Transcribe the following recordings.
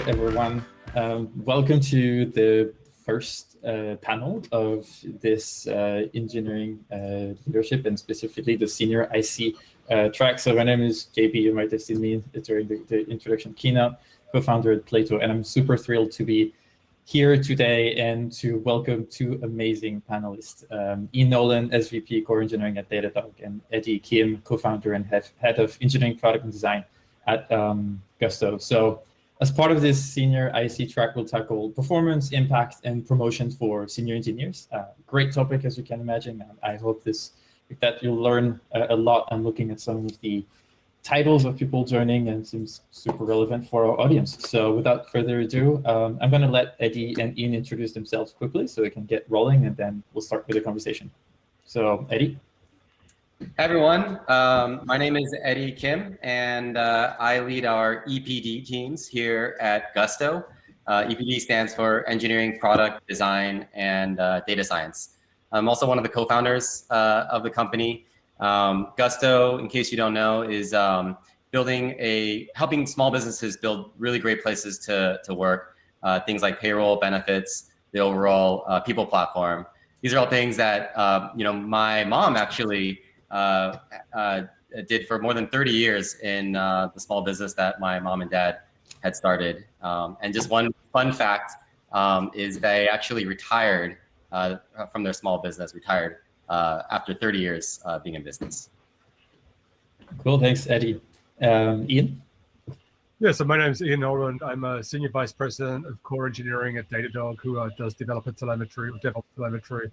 everyone. Welcome to the first panel of this engineering leadership and specifically the senior IC track. So my name is JB. You might have seen me during the introduction keynote, co-founder at Plato, and I'm super thrilled to be here today and to welcome two amazing panelists, Ian Nolan, SVP Core Engineering at Datadog, and Eddie Kim, co-founder and head of engineering product and design at Gusto. So as part of this senior IC track, we'll tackle performance, impact, and promotion for senior engineers. Great topic, as you can imagine. I hope that you'll learn a lot. I'm looking at some of the titles of people joining and seems super relevant for our audience. So without further ado, I'm going to let Eddie and Ian introduce themselves quickly so we can get rolling, and then we'll start with the conversation. So Eddie. Hi everyone, my name is Eddie Kim, and I lead our EPD teams here at Gusto. EPD stands for Engineering, Product, Design, and Data Science. I'm also one of the co-founders of the company. Gusto, in case you don't know, is helping small businesses build really great places to work. Things like payroll, benefits, the overall people platform. These are all things that my mom actually did for more than 30 years in the small business that my mom and dad had started. And just one fun fact is they actually retired from their small business, after 30 years being in business. Cool, thanks, Eddie. Ian? Yeah, so my name is Ian Nolan. I'm a Senior Vice President of Core Engineering at Datadog, who does developer telemetry, or DevOps telemetry.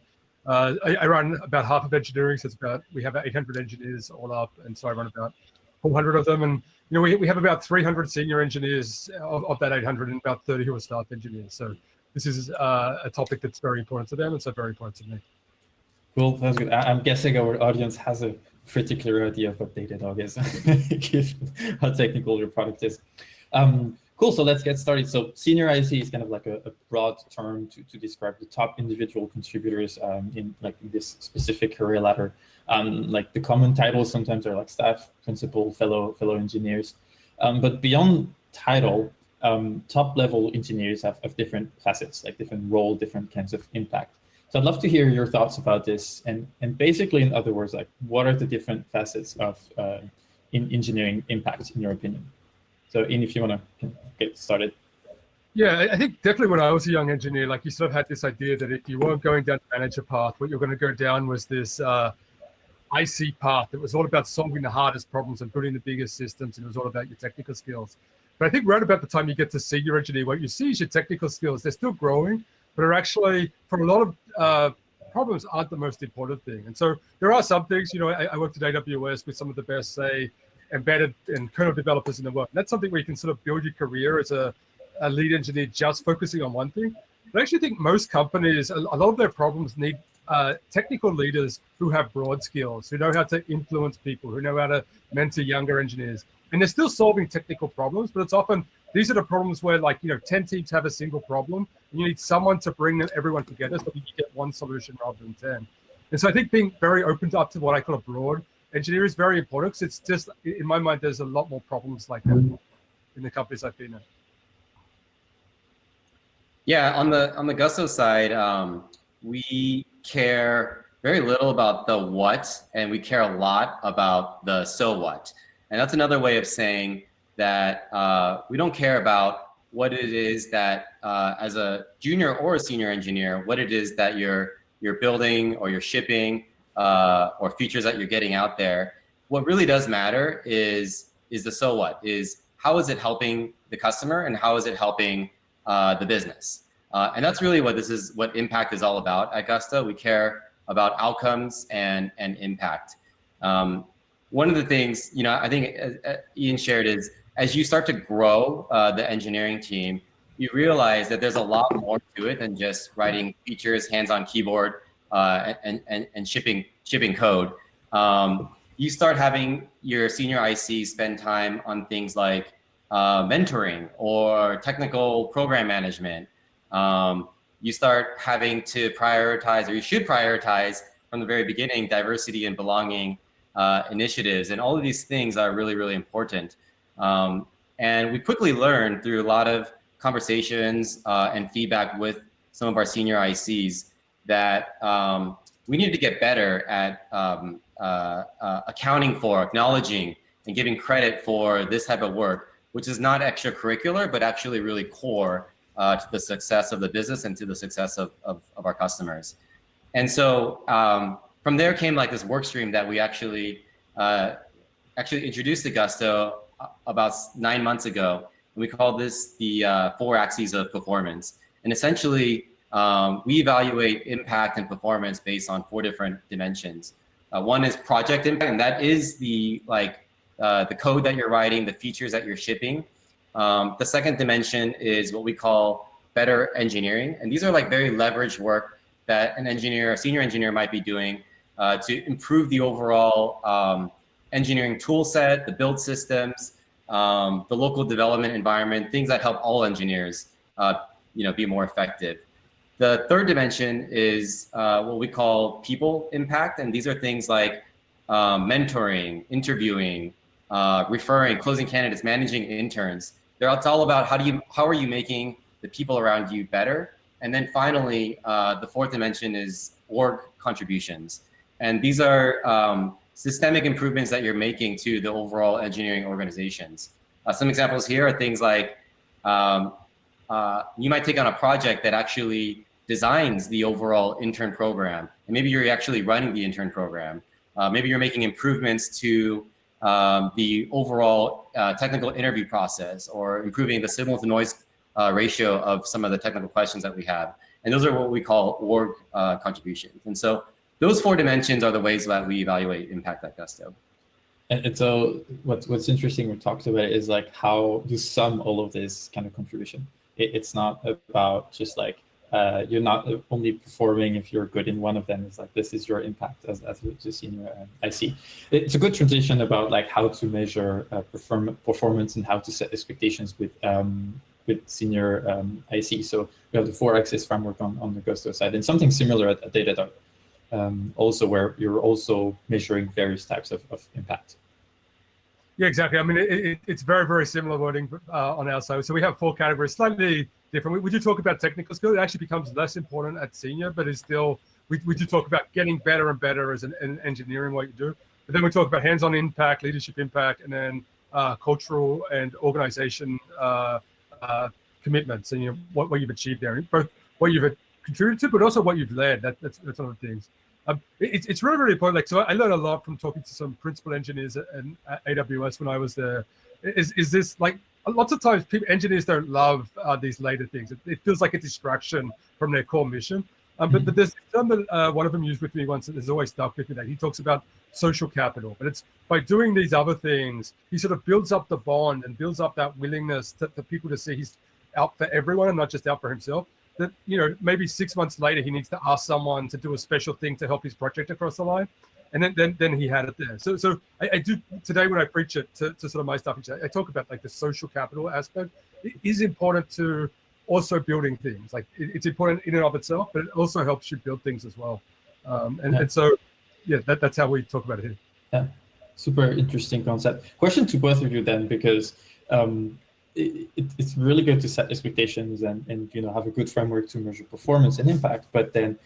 I run about half of engineering, so we have 800 engineers all up, and so I run about 400 of them. And we have about 300 senior engineers of that 800, and about 30 who are staff engineers. So this is a topic that's very important to them, and so very important to me. Cool, that's good. I'm guessing our audience has a pretty clear idea of what Datadog is, given how technical your product is. Cool, so let's get started. So senior IC is kind of like a broad term to describe the top individual contributors in this specific career ladder. Like the common titles sometimes are like staff, principal, fellow engineers. But beyond title, top level engineers have different facets, like different role, different kinds of impact. So I'd love to hear your thoughts about this, and basically, in other words, like what are the different facets of in engineering impact in your opinion? So Ian, if you want to get started. Yeah, I think definitely when I was a young engineer, like you sort of had this idea that if you weren't going down the manager path, what you're going to go down was this IC path that was all about solving the hardest problems and building the biggest systems, and it was all about your technical skills. But I think right about the time you get to senior engineer, what you see is your technical skills. They're still growing, but are actually, for a lot of problems, aren't the most important thing. And so there are some things, I worked at AWS with some of the best, say, embedded and kernel developers in the world. And that's something where you can sort of build your career as a lead engineer just focusing on one thing. But I actually think most companies, a lot of their problems need technical leaders who have broad skills, who know how to influence people, who know how to mentor younger engineers. And they're still solving technical problems, but it's often, these are the problems where 10 teams have a single problem, and you need someone to bring everyone together so you get one solution rather than 10. And so I think being very open up to what I call a broad engineer is very important, because it's just, in my mind, there's a lot more problems like that in the companies I've been in. Yeah, on the Gusto side, we care very little about the what, and we care a lot about the so what. And that's another way of saying that we don't care about what it is that, as a junior or a senior engineer, what it is that you're building or you're shipping, or features that you're getting out there. What really does matter is the so what, is how is it helping the customer and how is it helping the business. And that's really what impact is all about at Gusto. We care about outcomes and impact. One of the things, I think Ian shared is, as you start to grow the engineering team, you realize that there's a lot more to it than just writing features, hands-on keyboard, and shipping code. You start having your senior IC spend time on things like mentoring or technical program management. You start having to prioritize, or you should prioritize from the very beginning, diversity and belonging initiatives. And all of these things are really, really important. And we quickly learned through a lot of conversations and feedback with some of our senior ICs that we need to get better at accounting for, acknowledging, and giving credit for this type of work, which is not extracurricular, but actually really core to the success of the business and to the success of our customers. And so from there came like this work stream that we actually introduced to Gusto about 9 months ago. And we call this the 4 axes of performance. And essentially, we evaluate impact and performance based on 4 different dimensions. One is project impact, and that is the code that you're writing, the features that you're shipping. The second dimension is what we call better engineering, and these are like very leveraged work that an engineer, a senior engineer, might be doing to improve the overall engineering tool set, the build systems, the local development environment, things that help all engineers, be more effective. The third dimension is what we call people impact, and these are things like mentoring, interviewing, referring, closing candidates, managing interns. It's all about how are you making the people around you better. And then finally, the fourth dimension is org contributions, and these are systemic improvements that you're making to the overall engineering organizations. Some examples here are things like you might take on a project that actually designs the overall intern program, and maybe you're actually running the intern program. Maybe you're making improvements to the overall technical interview process, or improving the signal to noise ratio of some of the technical questions that we have. And those are what we call org contributions. And so those 4 dimensions are the ways that we evaluate impact at Gusto. And so what's interesting we talked about is like how you sum all of this kind of contribution. It's not about just like you're not only performing if you're good in one of them. It's like this is your impact as a senior IC. It's a good transition about like how to measure performance and how to set expectations with senior IC. So we have the 4 axis framework on the Gusto side, and something similar at Datadog, also where you're also measuring various types of impact. Yeah, exactly. I mean, it's very, very similar wording on our side. So we have 4 categories, slightly different. We do talk about technical skill. It actually becomes less important at senior, but it's still, we do talk about getting better and better as an engineering what you do. But then we talk about hands-on impact, leadership impact, and then cultural and organization commitments, and what you've achieved there, both what you've contributed to, but also what you've led. That's one of the things. It's really, really important. Like, so I learned a lot from talking to some principal engineers at AWS when I was there. Is this like lots of times engineers don't love these later things. It feels like a distraction from their core mission. But there's some that one of them used with me once that has always stuck with me. That he talks about social capital, but it's by doing these other things, he sort of builds up the bond and builds up that willingness for people to see he's out for everyone and not just out for himself. That, maybe 6 months later, he needs to ask someone to do a special thing to help his project across the line. And then he had it there. So I do today when I preach it to sort of my stuff, I talk about like the social capital aspect. It is important to also building things. Like it's important in and of itself, but it also helps you build things as well. And so, yeah, that's how we talk about it here. Yeah, super interesting concept. Question to both of you then, because it's really good to set expectations and have a good framework to measure performance and impact, but then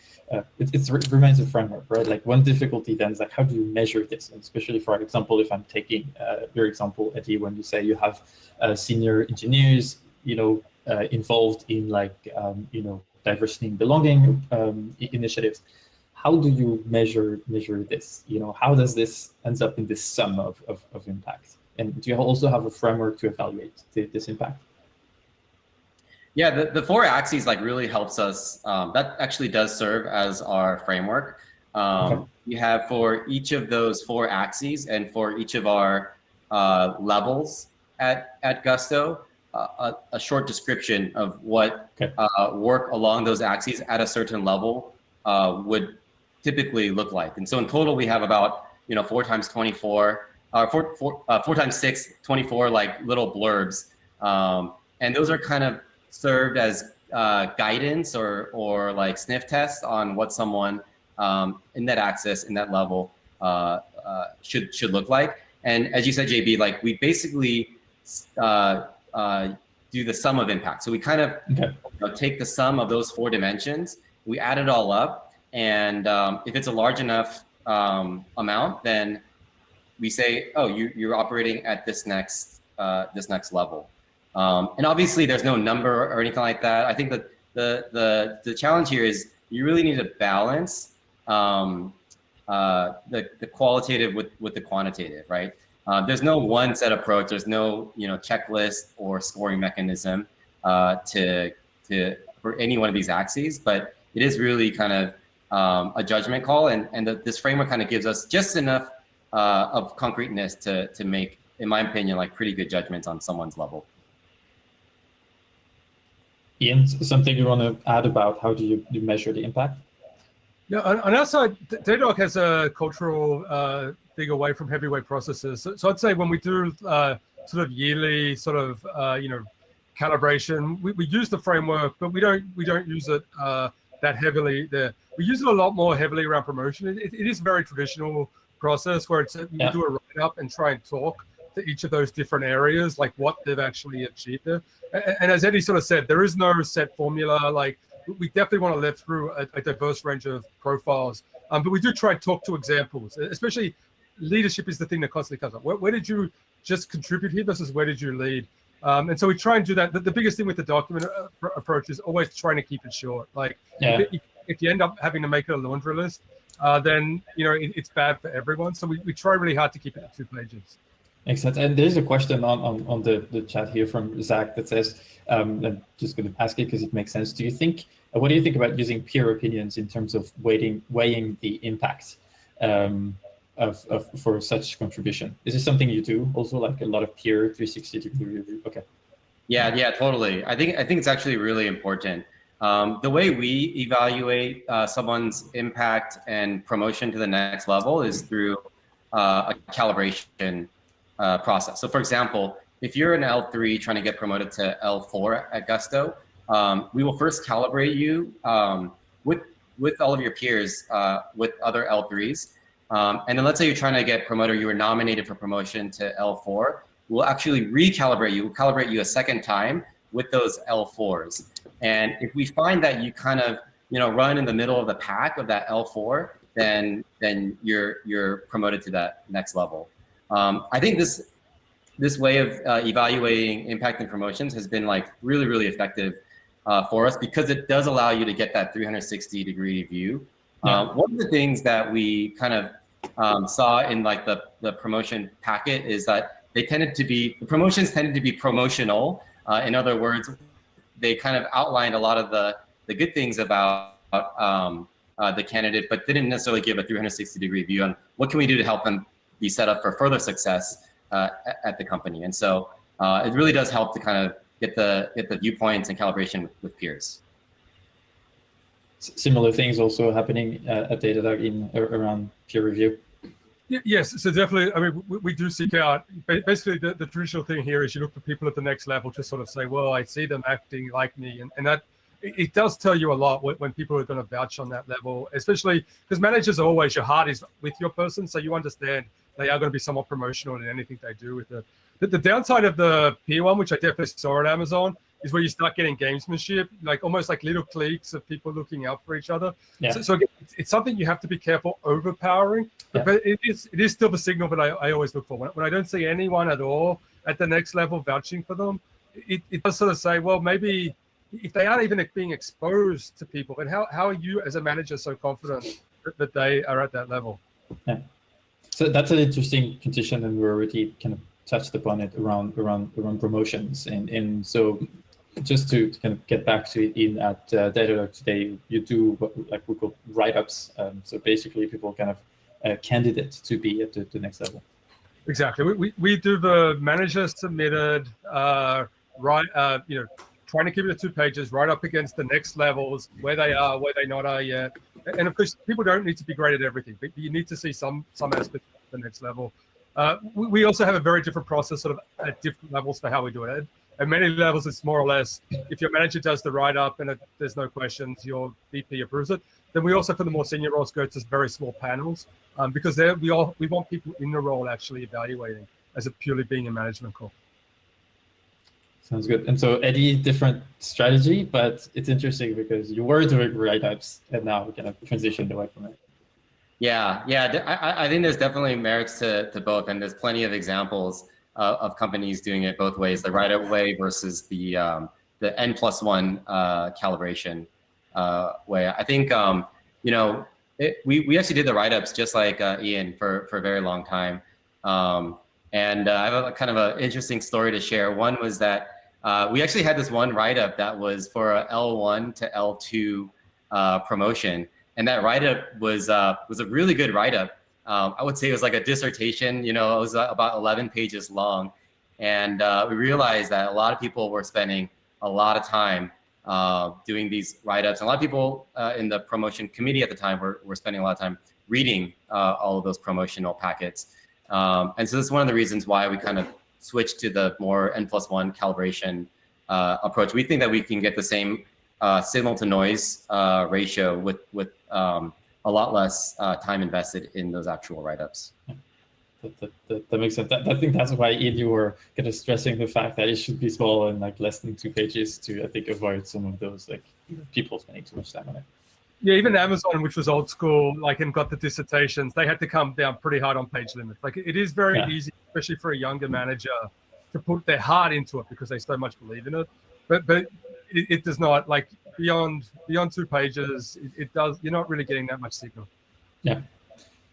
it remains a framework, right? Like one difficulty then is like, how do you measure this? And especially, for example, if I'm taking your example, Eddie, when you say you have senior engineers, involved in like, diversity and belonging initiatives, how do you measure this? How does this ends up in this sum of impact? And do you also have a framework to evaluate this impact? Yeah, the 4 axes like really helps us. That actually does serve as our framework. Okay. We have for each of those 4 axes and for each of our levels at Gusto, a short description of what work along those axes at a certain level would typically look like. And so in total, we have about 4 times 24. 4 times 6, 24 like little blurbs, and those are kind of served as guidance or like sniff tests on what someone in that axis, in that level, should look like. And as you said, JB, like we basically do do the sum of impact. So we kind of take the sum of those 4 dimensions, we add it all up, and if it's a large enough amount, then we say, oh, you're operating at this next level. And obviously, there's no number or anything like that. I think that the challenge here is you really need to balance the qualitative with the quantitative, right? There's no one set approach. There's no checklist or scoring mechanism for any one of these axes, but it is really kind of a judgment call, and this framework kind of gives us just enough of concreteness to make, in my opinion, like pretty good judgments on someone's level. Ian, something you want to add about how do you measure the impact? Yeah, on our side, Datadog has a cultural thing away from heavyweight processes. So I'd say when we do sort of yearly sort of calibration, we use the framework, but we don't use it that heavily there. We use it a lot more heavily around promotion. It is a very traditional process where it's you do a write-up and try and talk to each of those different areas, like what they've actually achieved there. And as Eddie sort of said, there is no set formula. Like we definitely want to live through a diverse range of profiles, but we do try and talk to examples. Especially leadership is the thing that constantly comes up. Where did you just contribute here versus where did you lead? And so we try and do that. The biggest thing with the document approach is always trying to keep it short. Like if you end up having to make it a laundry list, then it's bad for everyone. So we try really hard to keep it at 2 pages. Makes sense. And there's a question on the chat here from Zach that says, I'm just going to ask it because it makes sense. What do you think about using peer opinions in terms of weighing the impact for such contribution? Is this something you do also, like a lot of peer 360-degree review? Okay. Yeah, totally. I think it's actually really important. The way we evaluate someone's impact and promotion to the next level is through a calibration process. So for example, if you're an L3 trying to get promoted to L4 at Gusto, we will first calibrate you with all of your peers with other L3s. And then let's say you're trying to get promoted, you were nominated for promotion to L4, we'll actually recalibrate you, we'll calibrate you a second time with those L4s. And if we find that you kind of run in the middle of the pack of that L4, then you're promoted to that next level. I think this way of evaluating impact and promotions has been like really, really effective for us because it does allow you to get that 360-degree view. One of the things that we kind of saw in like the promotion packet is that the promotions tended to be promotional. In other words, they kind of outlined a lot of the good things about the candidate, but didn't necessarily give a 360-degree view on what can we do to help them be set up for further success at the company. And so it really does help to kind of get the viewpoints and calibration with peers. Similar things also happening at Datadog around peer review. Yes, so definitely. I mean, we do seek out. Basically, the traditional thing here is you look for people at the next level to sort of say, well, I see them acting like me, and that it does tell you a lot when people are going to vouch on that level, especially because managers are always, your heart is with your person, so you understand they are going to be somewhat promotional in anything they do with it. The downside of the peer one, which I definitely saw at Amazon, is where you start getting gamesmanship, like almost like little cliques of people looking out for each other. Yeah. So it's something you have to be careful overpowering, but it is still the signal that I always look for. When I don't see anyone at all at the next level vouching for them, it does sort of say, well, maybe if they aren't even being exposed to people, and how are you as a manager so confident that they are at that level? Yeah. So that's an interesting condition, and we already kind of touched upon it around promotions. And so just to kind of get back to it in at Datadog today, you do what we call write-ups. So basically people kind of candidate to be at the next level. Exactly. We do the manager submitted, trying to keep it at 2 pages, right up against the next levels, where they are, where they not are yet. And of course, people don't need to be great at everything, but you need to see some aspect of the next level. We also have a very different process sort of at different levels for how we do it. At many levels, it's more or less, if your manager does the write-up and there's no questions, your VP approves it. Then we also, for the more senior roles, go to very small panels because we want people in the role actually evaluating as it purely being a management call. Sounds good. And so Eddie, different strategy, but it's interesting because you were doing write-ups and now we kind of transitioned away from it. Yeah, I think there's definitely merits to both, and there's plenty of examples of companies doing it both ways: the write-up way versus the N+1 calibration way. I think you know, we actually did the write-ups just like Ian for a very long time, and I have a kind of an interesting story to share. One was that we actually had this one write-up that was for a L1 to L2 promotion. And that write-up was a really good write-up. I would say it was like a dissertation. You know, it was about 11 pages long, and we realized that a lot of people were spending a lot of time doing these write-ups. And a lot of people in the promotion committee at the time were spending a lot of time reading all of those promotional packets. And so that's one of the reasons why we kind of switched to the more N+1 calibration approach. We think that we can get the same signal to noise ratio with a lot less time invested in those actual write-ups. That makes sense. I think that's why Ian, you were kind of stressing the fact that it should be small and like less than 2 pages to, I think, avoid some of those like people spending too much time on it. Yeah, even Amazon, which was old school, like, and got the dissertations, they had to come down pretty hard on page limits. Like, it is very easy, especially for a younger manager, to put their heart into it because they so much believe in it. But it does not, like, beyond 2 pages, it does, you're not really getting that much signal. Yeah.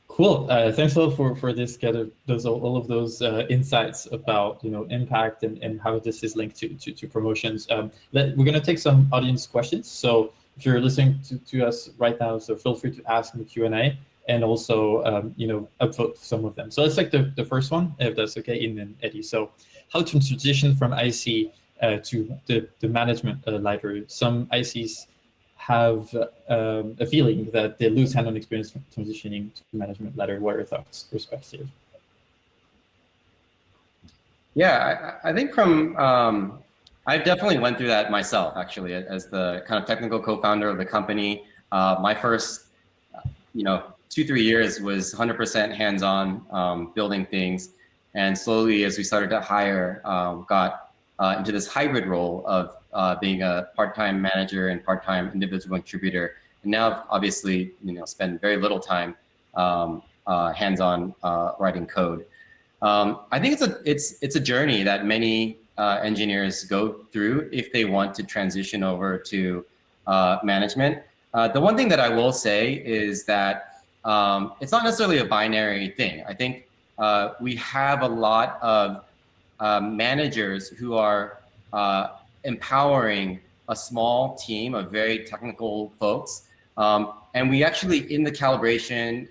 Cool. Thanks a lot for this kind of all of those insights about impact and how this is linked to promotions. We're going to take some audience questions. So if you're listening to us right now, so feel free to ask in the Q&A and also upvote some of them. So let's take the first one, if that's okay, Ian and Eddie. So how to transition from IC to the management library. Some ICs have a feeling that they lose hand-on experience transitioning to management ladder. What are your thoughts, perspective? Yeah, I think from I've definitely went through that myself, actually, as the kind of technical co-founder of the company. My first 2-3 years was 100% hands-on, building things, and slowly as we started to hire, got into this hybrid role of being a part-time manager and part-time individual contributor. And now, obviously, spend very little time hands-on writing code. I think it's a journey that many engineers go through if they want to transition over to management. The one thing that I will say is that it's not necessarily a binary thing. I think we have a lot of managers who are empowering a small team of very technical folks. And we actually, in the calibration,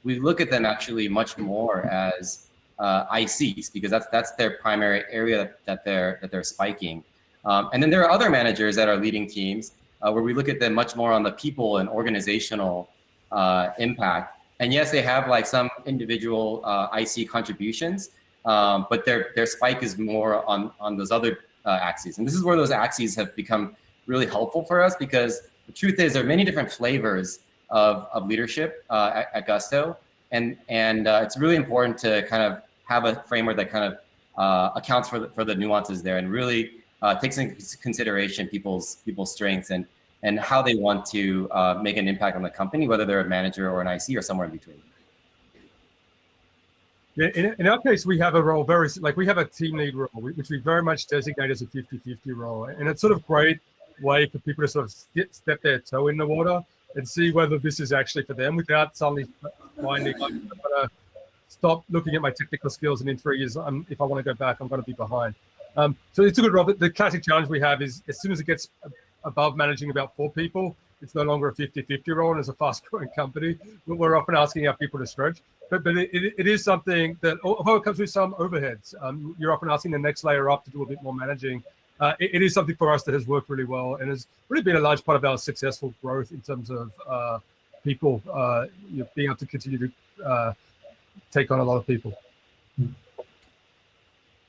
we look at them actually much more as ICs, because that's their primary area that they're spiking. And then there are other managers that are leading teams where we look at them much more on the people and organizational impact. And yes, they have like some individual IC contributions, but their spike is more on those other axes. And this is where those axes have become really helpful for us, because the truth is there are many different flavors of leadership at Gusto. And it's really important to kind of have a framework that kind of accounts for the nuances there and really takes into consideration people's strengths and how they want to make an impact on the company, whether they're a manager or an IC or somewhere in between. Yeah, in our case, we have a role we have a team lead role, which we very much designate as a 50-50 role. And it's sort of great way for people to sort of step their toe in the water and see whether this is actually for them without suddenly finding, like, I'm gonna stop looking at my technical skills and in 3 years, if I want to go back, I'm going to be behind. So it's a good role. The classic challenge we have is as soon as it gets above managing about 4 people, it's no longer a 50-50 role, and as a fast-growing company, we're often asking our people to stretch. But it is something that, although it comes with some overheads, you're often asking the next layer up to do a bit more managing. It is something for us that has worked really well and has really been a large part of our successful growth in terms of people being able to continue to take on a lot of people.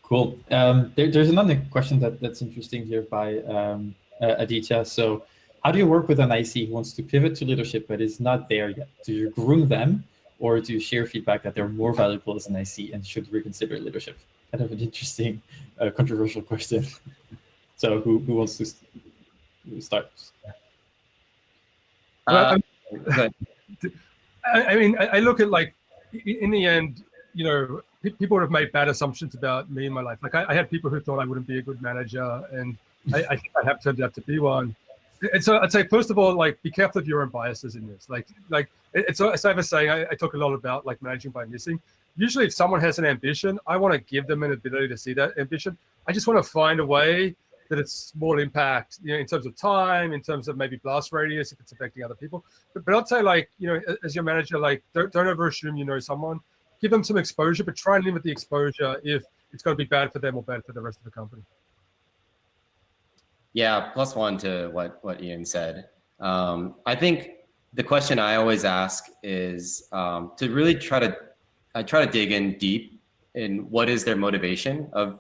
Cool. There's another question that's interesting here by Aditya. So how do you work with an IC who wants to pivot to leadership but is not there yet? Do you groom them, or do you share feedback that they're more valuable as an IC and should reconsider leadership? kind of an interesting, controversial question. So who wants to start? Good. I mean, I look at like, in the end, you know, people have made bad assumptions about me in my life. Like I had people who thought I wouldn't be a good manager, and I think I have turned out to be one. And so I'd say, first of all, like, be careful of your own biases in this. Like it's as I was saying, I talk a lot about like managing by missing. Usually if someone has an ambition, I want to give them an ability to see that ambition. I just want to find a way that it's small impact, you know, in terms of time, in terms of maybe blast radius, if it's affecting other people. But I'd say, like, you know, as your manager, like, don't over assume you know someone. Give them some exposure, but try and limit the exposure if it's going to be bad for them or bad for the rest of the company. Yeah, +1 to what Ian said. I think the question I always ask is to really try to dig in deep in what is their motivation of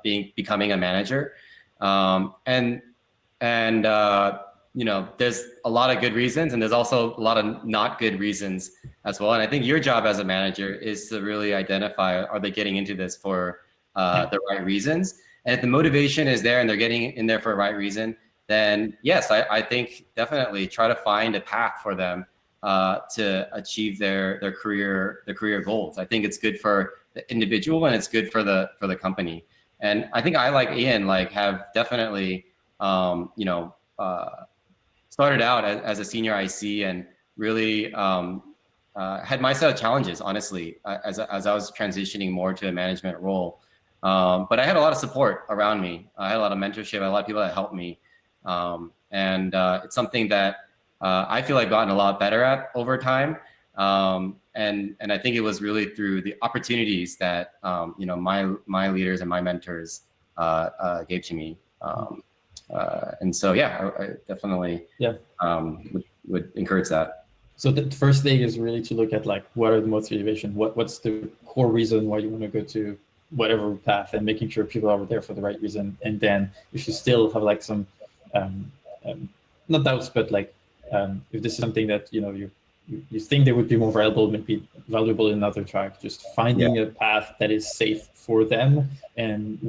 becoming a manager, and you know, there's a lot of good reasons, and there's also a lot of not good reasons as well. And I think your job as a manager is to really identify, are they getting into this for the right reasons? And if the motivation is there and they're getting in there for the right reason, then yes, I think definitely try to find a path for them to achieve their career goals. I think it's good for the individual and it's good for the company. And I think I, like Ian, like have definitely you know, started out as a senior IC and really had my set of challenges, honestly, as I was transitioning more to a management role. But I had a lot of support around me. I had a lot of mentorship, a lot of people that helped me. And it's something that I feel I've gotten a lot better at over time. And I think it was really through the opportunities that you know, my leaders and my mentors gave to me. And so yeah, I definitely would encourage that. So the first thing is really to look at, like, what are the motivation? What's the core reason why you want to go to whatever path, and making sure people are there for the right reason. And then if you still have like some not doubts, but like if this is something that, you know, you think they would be more valuable in another track, just finding a path that is safe for them, and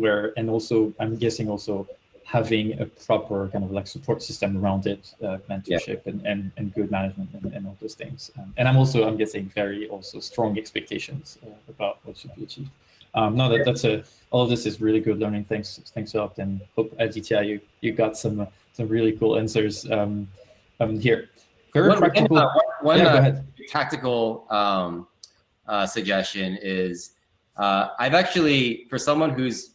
also I'm guessing also having a proper kind of like support system around it, mentorship and good management and all those things. And I'm guessing very also strong expectations about what should be achieved. No, all of this is really good learning. Thanks a lot, and hope Aditya you got some really cool answers here. Very practical. One tactical suggestion is I've actually, for someone who's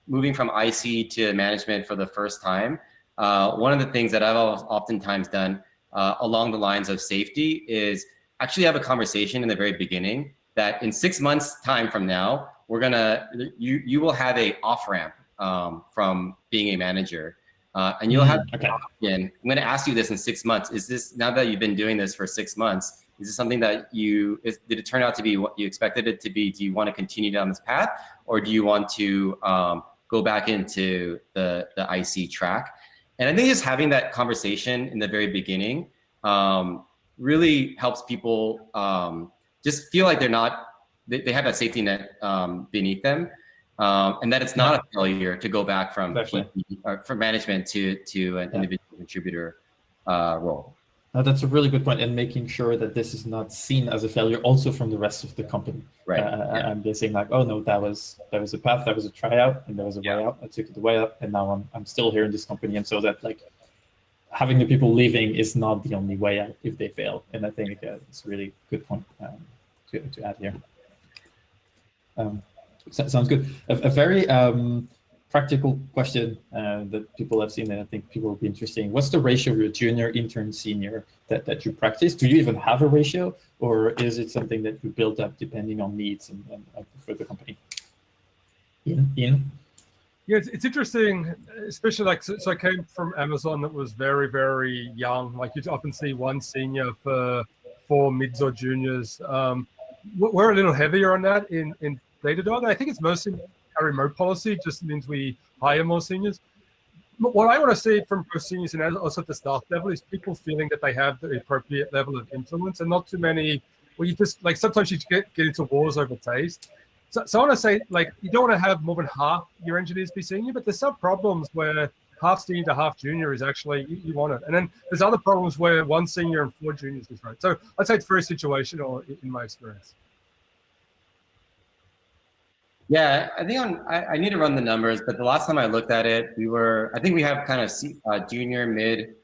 moving from IC to management for the first time, one of the things that I've oftentimes done along the lines of safety is actually have a conversation in the very beginning that in 6 months time from now, you will have a off-ramp from being a manager. And you'll have I'm going to ask you this in 6 months. Is this, now that you've been doing this for 6 months, is this something that did it turn out to be what you expected it to be? Do you want to continue down this path, or do you want to go back into the IC track? And I think just having that conversation in the very beginning really helps people just feel like they have that safety net beneath them. And that it's not a failure to go back from management to an individual contributor role. That's a really good point, and making sure that this is not seen as a failure also from the rest of the company. Right. I'm guessing like, oh no, that was a path, that was a tryout, and there was a way out. I took it the way up, and now I'm still here in this company. And so that, like, having the people leaving is not the only way out if they fail. And I think it's a really good point to add here. Sounds good. A very practical question that people have seen, and I think people will be interested. What's the ratio of your junior, intern, senior that you practice? Do you even have a ratio, or is it something that you build up depending on needs and for the company? Ian? Yeah, it's interesting, especially like, so I came from Amazon that was very, very young. Like, you'd often see one senior for 4 mids or juniors. We're a little heavier on that in Datadog. I think it's mostly our remote policy, just means we hire more seniors. But what I want to see from both seniors and also at the staff level is people feeling that they have the appropriate level of influence, and not too many, well, you just, like, sometimes you get into wars over taste. So I want to say, like, you don't want to have more than half your engineers be senior, but there's some problems where half senior to half junior is actually, you want it. And then there's other problems where one senior and 4 juniors is right. So I'd say it's very situational in my experience. Yeah, I think I need to run the numbers, but the last time I looked at it, I think we have kind of junior, mid,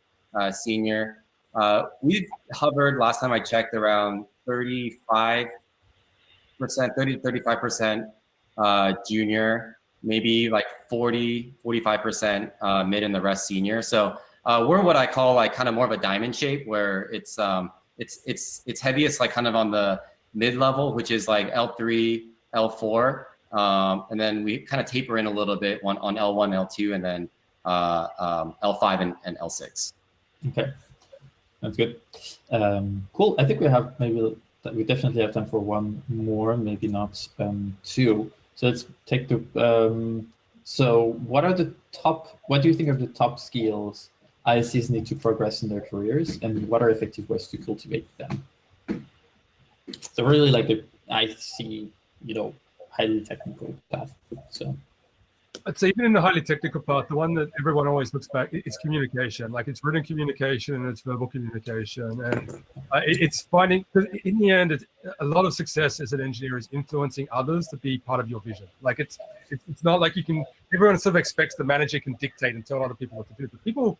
senior. We've hovered, last time I checked, around 30 to 35% junior, maybe like 45% mid, and the rest senior. So we're what I call like kind of more of a diamond shape, where it's heaviest like kind of on the mid level, which is like L3, L4. And then we kind of taper in a little bit on L1, L2, and then L5 and L6. Okay, that's good. Cool. I think we definitely have time for one more, maybe not 2. So let's take the. So what do you think are the top skills ICs need to progress in their careers, and what are effective ways to cultivate them? So really, like the IC, highly technical path. So I'd say even in the highly technical part, the one that everyone always looks back, it's communication. Like, it's written communication and it's verbal communication. And it's finding, because in the end, a lot of success as an engineer is influencing others to be part of your vision. Like, it's not like everyone sort of expects the manager can dictate and tell other people what to do. But people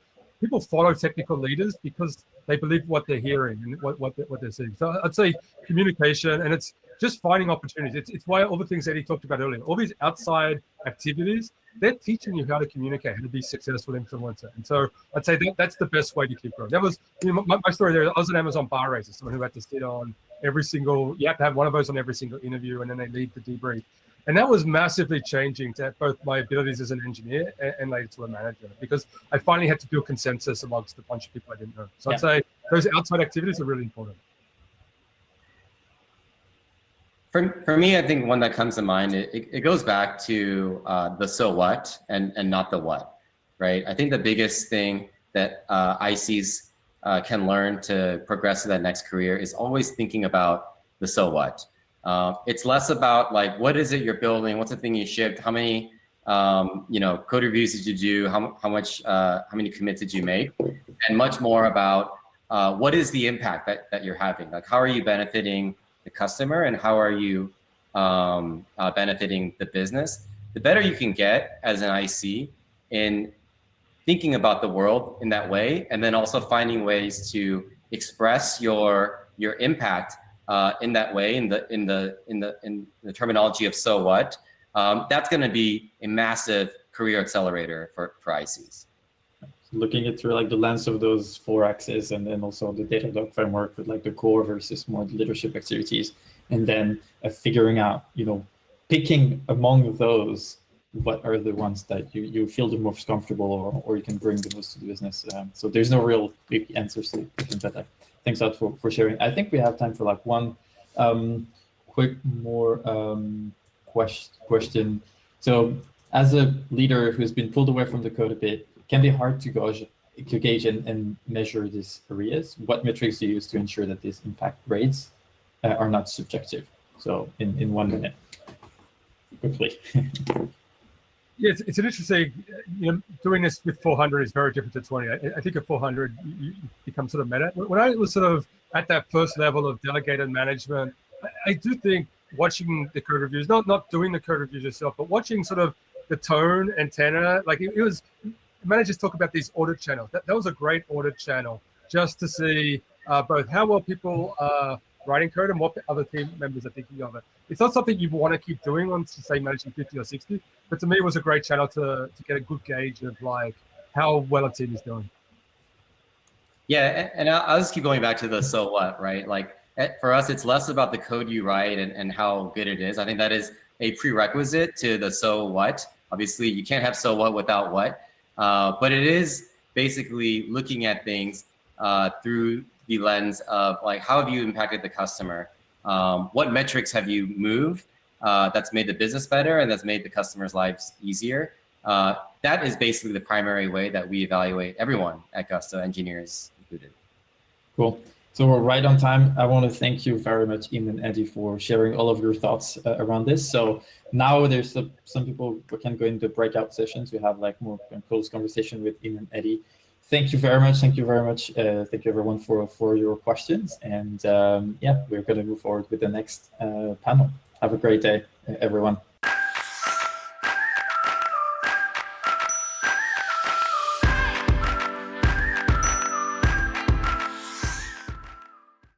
follow technical leaders because they believe what they're hearing and what they're seeing. So I'd say communication, and it's just finding opportunities. It's why all the things that he talked about earlier, all these outside activities, they're teaching you how to communicate, how to be successful influencer. And so I'd say that's the best way to keep growing. That was my story there. I was an Amazon bar raiser, someone who had to sit on you have to have one of those on every single interview, and then they lead the debrief. And that was massively changing to both my abilities as an engineer and later to a manager, because I finally had to build consensus amongst a bunch of people I didn't know. So I'd say those outside activities are really important. For me, I think one that comes to mind, it goes back to the so what and not the what, right? I think the biggest thing that ICs can learn to progress to that next career is always thinking about the so what. It's less about like, what is it you're building? What's the thing you shipped? How many code reviews did you do? How many commits did you make? And much more about what is the impact that you're having? Like, how are you benefiting the customer, and how are you benefiting the business? The better you can get as an IC in thinking about the world in that way, and then also finding ways to express your impact in that way, in the terminology of so what, that's going to be a massive career accelerator for ICs. Looking it through like the lens of those 4 axes, and then also the Datadog framework with like the core versus more leadership activities, and then figuring out, picking among those, what are the ones that you feel the most comfortable or you can bring the most to the business. So there's no real big answers to that. Thanks out for sharing. I think we have time for like one quick more question. So as a leader who's been pulled away from the code a bit, it can be hard to gauge and measure these areas. What metrics do you use to ensure that these impact grades are not subjective? So in 1 minute, quickly. Yeah, it's an interesting, doing this with 400 is very different to 20. I think at 400, you become sort of meta. When I was sort of at that first level of delegated management, I do think watching the code reviews, not doing the code reviews yourself, but watching sort of the tone and tenor, like it was, managers talk about these audit channels. That was a great audit channel, just to see both how well people are writing code and what other team members are thinking of it. It's not something you want to keep doing on, say, managing 50 or 60, but to me, it was a great channel to get a good gauge of like how well a team is doing. Yeah, and I'll just keep going back to the so what, right? Like for us, it's less about the code you write and how good it is. I think that is a prerequisite to the so what. Obviously, you can't have so what without what, but it is basically looking at things through the lens of like, how have you impacted the customer? What metrics have you moved that's made the business better and that's made the customer's lives easier? That is basically the primary way that we evaluate everyone at Gusto, engineers included. Cool. So we're right on time. I want to thank you very much, Ian and Eddie, for sharing all of your thoughts around this. So now there's some people who can go into breakout sessions. We have like more close conversation with Ian and Eddie. Thank you very much. Thank you very much. Thank you everyone for your questions. And yeah, we're going to move forward with the next panel. Have a great day, everyone.